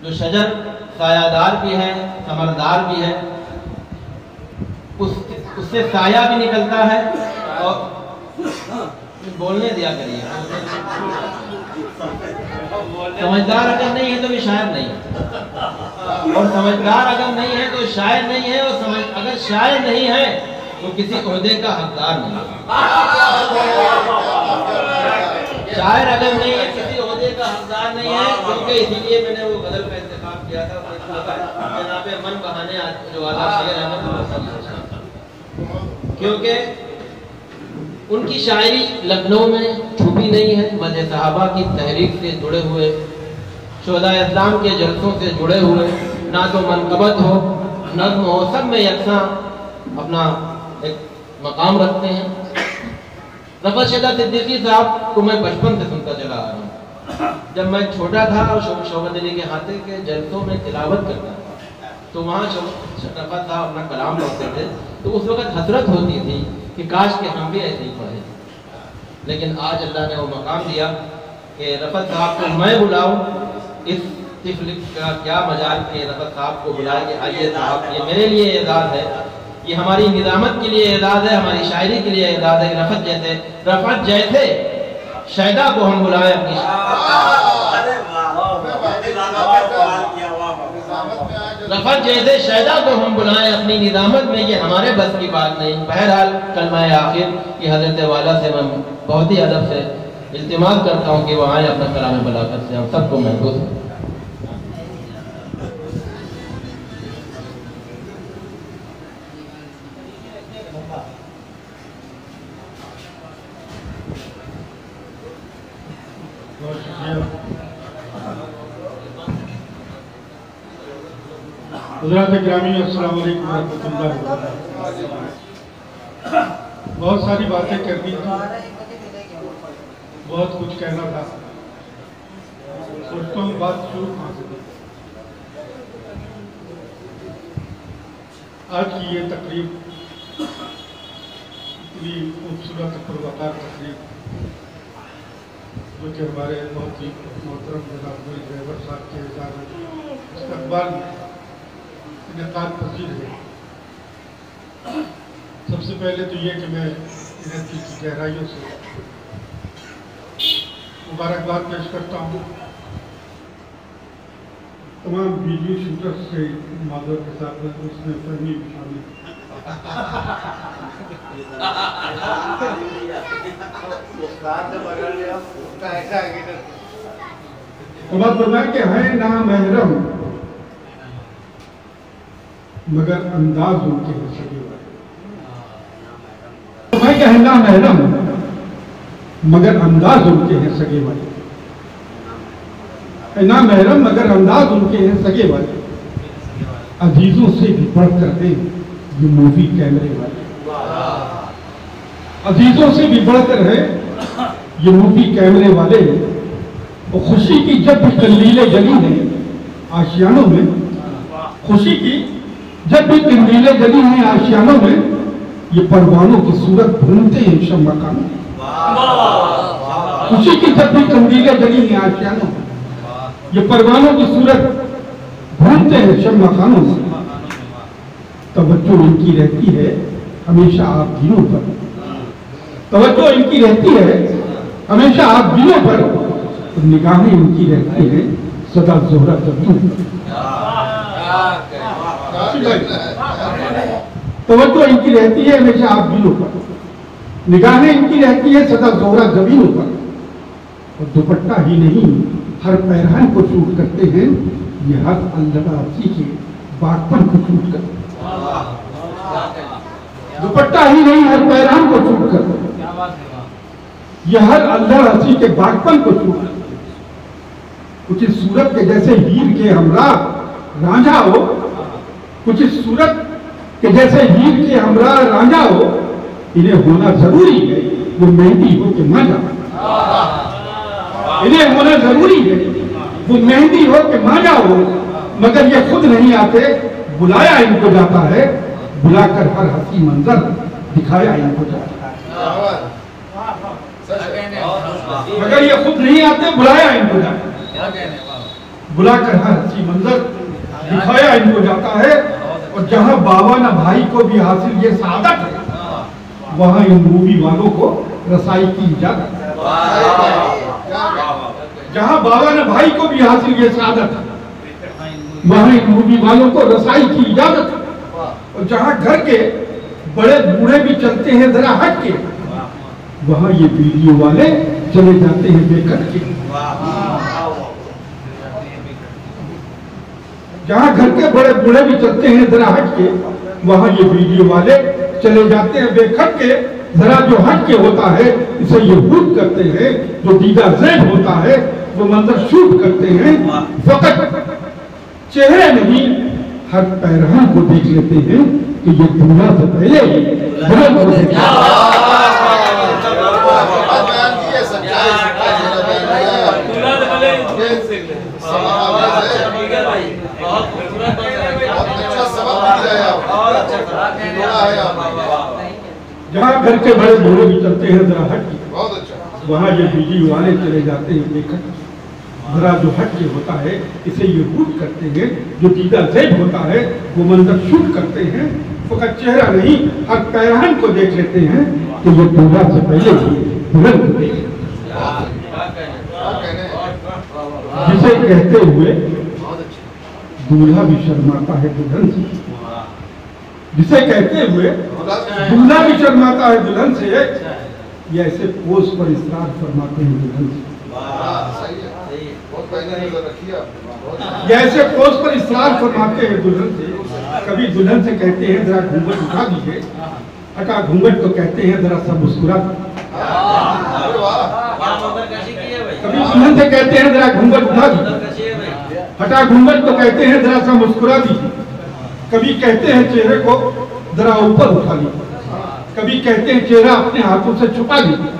जो शजर सायादार भी है, समरदार भी है, उससे साया भी निकलता है। और बोलने दिया करिए, समझदार अगर नहीं है तो भी शायर नहीं है, और समझदार अगर नहीं है तो शायर नहीं है, और अगर शायर नहीं है तो किसी ओहदे का हकदार नहीं है। शायर अगर नहीं है किसी ओहदे का हकदार नहीं है, क्योंकि इसीलिए मैंने वो गजल का इंतखाब किया था। जनाबे मन बहाने जो आला शेर है, क्योंकि उनकी शायरी लखनऊ में छुपी नहीं है, मदह सहाबा की तहरीक से जुड़े हुए, शुहदा इस्लाम के जलसों से जुड़े हुए, ना तो मनकबत हो, नज़्म हो, सब में यकसा अपना एक मकाम रखते हैं। रफ़त शेदा सिद्दीकी साहब को मैं बचपन से सुनता चला आ रहा हूँ। जब मैं छोटा था और शौकत अली के हाथे के जलसों में तिलावत करता था, तो वहाँ रफ़त साहब अपना कलाम पढ़ते थे, तो उस वक़्त हसरत होती थी कि काश के हम भी ऐसे ही पढ़े। लेकिन आज अल्लाह ने वो मकाम दिया कि रफ़त साहब को मैं बुलाऊं, इस तिफ़्ल का क्या मजाल के रफ़त साहब को बुलाए कि आइए साहब, ये मेरे लिए एजाज़ है, ये हमारी निज़ामत के लिए एजाज़ है, हमारी शायरी के लिए एजाज़ है। रफ़त जैसे शायदा को हम बुलाएं अपनी रफ़त जैसे शायदा को हम बुलाएं अपनी निज़ामत में, ये हमारे बस की बात नहीं। बहरहाल कलमा आखिर की हज़रत वाला से मैं बहुत ही अदब से इल्तिमास करता हूँ कि वो आए अपना कलाम बलागत से हम सबको महफूज। अस्सलाम वालेकुम रहमतुल्लाहि व बरकातहू। बहुत सारी बातें करनी थी, बहुत कुछ कहना था, सोचता हूँ बात शुरू कहाँ से। आज की ये तकरीब इतनी खूबसूरत पुरवकार तकरीब, जो कि हमारे बहुत ही मोहतरम जनाब ड्राइवर साहब के इस्तकबाल में इनेकाद पसीर है। सबसे पहले तो ये कि मैं इन्हें दिल की गहराइयों से मुबारकबाद पेश करता हूँ। तमाम वीडियो शूटर्स से माजर के साथ में उसमें फहमी भी शामिल। के हैं ना महरम मगर अंदाज उनके हैं सगे वाले। मैं कहना महरम मगर अंदाज उनके हैं सगे वाले। ना महरम मगर अंदाज उनके हैं सगे वाले। अजीजों से भी बढ़कर हैं ये मूवी कैमरे वाले। अजीजों से भी बढ़कर है ये मूवी कैमरे वाले। और खुशी की जब भी कंदीलें जली हैं आशियानों में, खुशी की जब भी कंदीलें जली हैं आशियानों में, ये परवानों की सूरत भूनते हैं शम्मा खानों में। खुशी की जब भी कंदीलें जली हैं आशियानों में, ये परवानों की सूरत भूनते हैं शम्मा खानों में। तवज्जो इनकी रहती है हमेशा आप दिनों पर, तवज्जो इनकी रहती है हमेशा आप दिनों पर, तो निगाहें इनकी रहती है सदा जोहरा जबीन। तवज्जो इनकी रहती है हमेशा आप दिनों पर, निगाहें इनकी रहती है सदा जोहरा जबीनों पर। और दुपट्टा ही नहीं हर पैरहन को शूट करते हैं ये हर अल्लाह के बागपन को शूट करते हैं। दुपट्टा ही नहीं हर पैरहन को शूट करते हैं ये हर अल्लाह हसी के बागपन को छू। कुछ इस सूरत के जैसे हीर के हमरा रांझा हो, कुछ इस सूरत के जैसे हीर के हमरा रांझा हो, इन्हें होना जरूरी है वो मेहंदी हो के मांझा। इन्हें होना जरूरी है वो मेहंदी हो के मांझा हो, मगर ये खुद नहीं आते, बुलाया इनको जाता है, बुलाकर हर हंसी मंजर दिखाया इनको जाता है। मगर ये खुद नहीं आते, बुलाया इनको जाता है। बुलाकर हर हंसी मंजर दिखाया इनको जाता है। और जहां बाबा ना भाई को भी हासिल ये सादत है, वहां इन मूवी वालों को रसाई की इजाजत है। जहां बाबा ना भाई को भी हासिल ये सादत है, वहां इन मूवी वालों को रसाई की इजाजत है। और जहां घर के बड़े बूढ़े भी चलते हैं जरा हट के, वहां ये वीडियो वाले चले जाते हैं बेकट के। जहां घर के बड़े बूढ़े भी चलते हैं जरा हट के, वहां ये वीडियो वाले चले जाते हैं बेखट के। जरा जो हट के होता है इसे ये हुट करते हैं, जो दीदा ज़ैब होता है वो मंजर शूट करते हैं। फकत चेहरे नहीं हर पैरहन को देख लेते हैं कि ये दुनिया से पहले बुलंद हो गया। जहाँ घर के बड़े बूढ़े भी चलते हैं जरा हट के, वहाँ ये वीडियो वाले चले जाते हैं बेखट। जरा जो हट के होता है इसे ये हुट करते हैं, जो दीदा ज़ैब होता है वो मंजर शूट करते हैं। फकत चेहरा नहीं हर पैरहन को देख लेते हैं कि ये दूल्हा से पहले बुलंद हो गए। जिसे कहते हुए दूल्हा भी शर्माता है दुल्हन से, जिसे कहते हुए दूल्हा भी शर्माता है दुल्हन से, ये ऐसे पोज पर इसरार फरमाते हैं दुल्हन से। ये ऐसे पोज पर इसरार फरमाते हैं दुल्हन से। कभी दुल्हन से कहते हैं जरा घूंघट उठा दीजिए, हटा घूंघट तो कहते हैं जरा सा मुस्कुरा। कभी दुल्हन से कहते हैं जरा घूंघट उठा दीजिए, हटा घूंघट तो कहते हैं जरा सा मुस्कुरा दीजिए। कभी कहते हैं चेहरे को जरा ऊपर उठा लीजिए, कभी कहते हैं चेहरा अपने हाथों से छुपा लीजिए,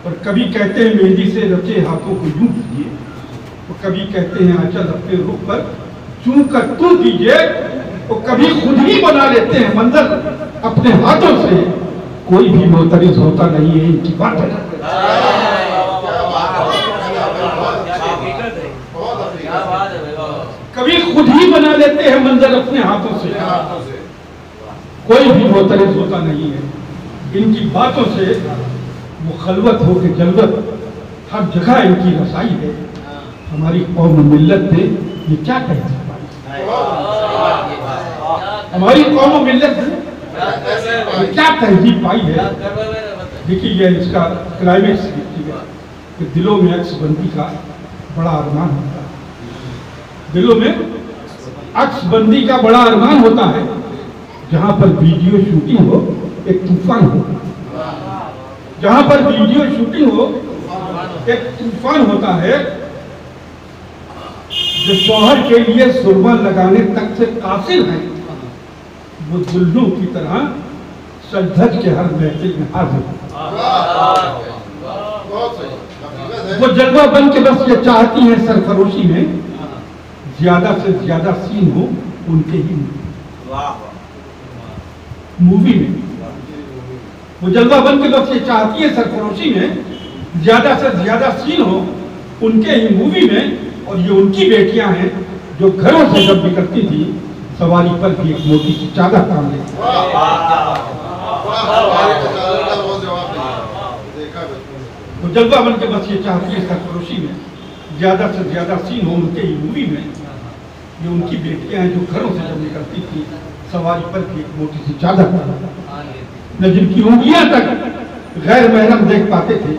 और कभी कहते हैं मेहंदी से रचे हाथों को यूं कीजिए, और कभी कहते हैं आंचल अपने रूप पर चूम कर तू कीजिए, और कभी खुद ही बना लेते हैं मंजर अपने हाथों से। कोई भी मोतरिज होता नहीं है इनकी बात है। कभी खुद ही बना लेते हैं मंजर अपने हाथों से, कोई भी मोतरिज होता नहीं है इनकी बातों से। वो खलवत हो के जलवत हर जगह इनकी रसाई है। हमारी कौम मिल्लत ने ये क्या कह हमारी कौम मिल्लत ने क्या तहजीब पाई है। देखिए ये इसका क्लाइमेक्स देखिएगा कि दिलों में अक्सबंदी का बड़ा अरमान होता है। दिलों में अक्सबंदी का बड़ा अरमान होता है। जहां पर वीडियो शूटिंग हो एक तूफान हो, जहां पर वीडियो शूटिंग हो एक तूफान होता है। जो शौहर के लिए सुरमा लगाने तक से कासिर है, वो दुल्हनों की तरह सजधज के हर महफिल में हाजिर। वो जलवा बन के बस ये चाहती हैं सरफरोशी में ज्यादा से ज्यादा सीन हो उनके ही मूवी में। वो जलवा बन के बस ये चाहती है सरफरोशी में ज्यादा से ज्यादा सीन हो उनके ही मूवी में। और ये उनकी बेटियां हैं जो घरों से जब निकलती थी सवारी पर भी एक मोटी की चादर टांग लेती। वो जलवा बन के बस ये चाहती है सरफरोशी में ज्यादा से ज्यादा सीन हो उनके ही मूवी में। ये उनकी बेटियां हैं जो घरों से जब निकलती थी सवारी पर भी एक मोटी सी चादर न जिनकी उंगलियां तक गैर महरम देख पाते थे,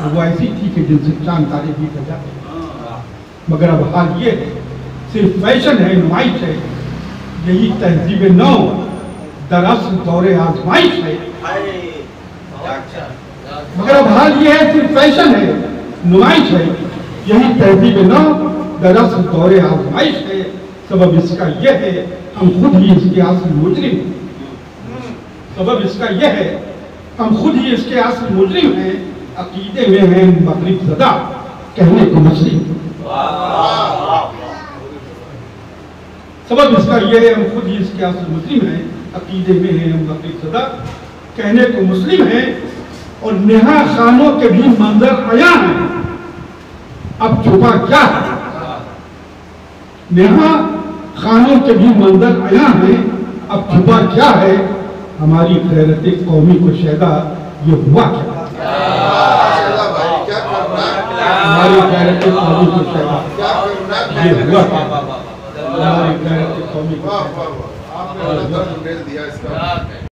वो ऐसी थी कि जिनसे चांद तारे भी कर जाते। मगर अब हाल ये है सिर्फ फैशन है, नुमाइश है, यही तहजीब नौ दरअसल दौरे आजमाइश है। मगर अब हाल ये है सिर्फ फैशन है, नुमाइश है, यही तहजीब नौ दरअसल दौरे आजमाइश है। सबब इसका यह है हम खुद ही इसके असली मुजरिम। सबब इसका यह है हम खुद ही इसके असली मुजरिम हैं। अकीदे में हैं मगरिब ज़दा कहने को मुस्लिम। सबब इसका यह है हम खुद ही इसके असली मुस्लिम हैं। अकीदे में हैं मगरिब ज़दा कहने को मुस्लिम हैं। और नेहा खानों के भी मंजर आया है, अब छुपा क्या है। यहाँ खानों के भी मंजर आया है। अब छुपा क्या है हमारी गैरत कौमी को शैदा, ये हुआ क्या हमारी गैरत कौमी को शैदा, ये हुआ क्या हमारी गैरत कौमी को शैदा।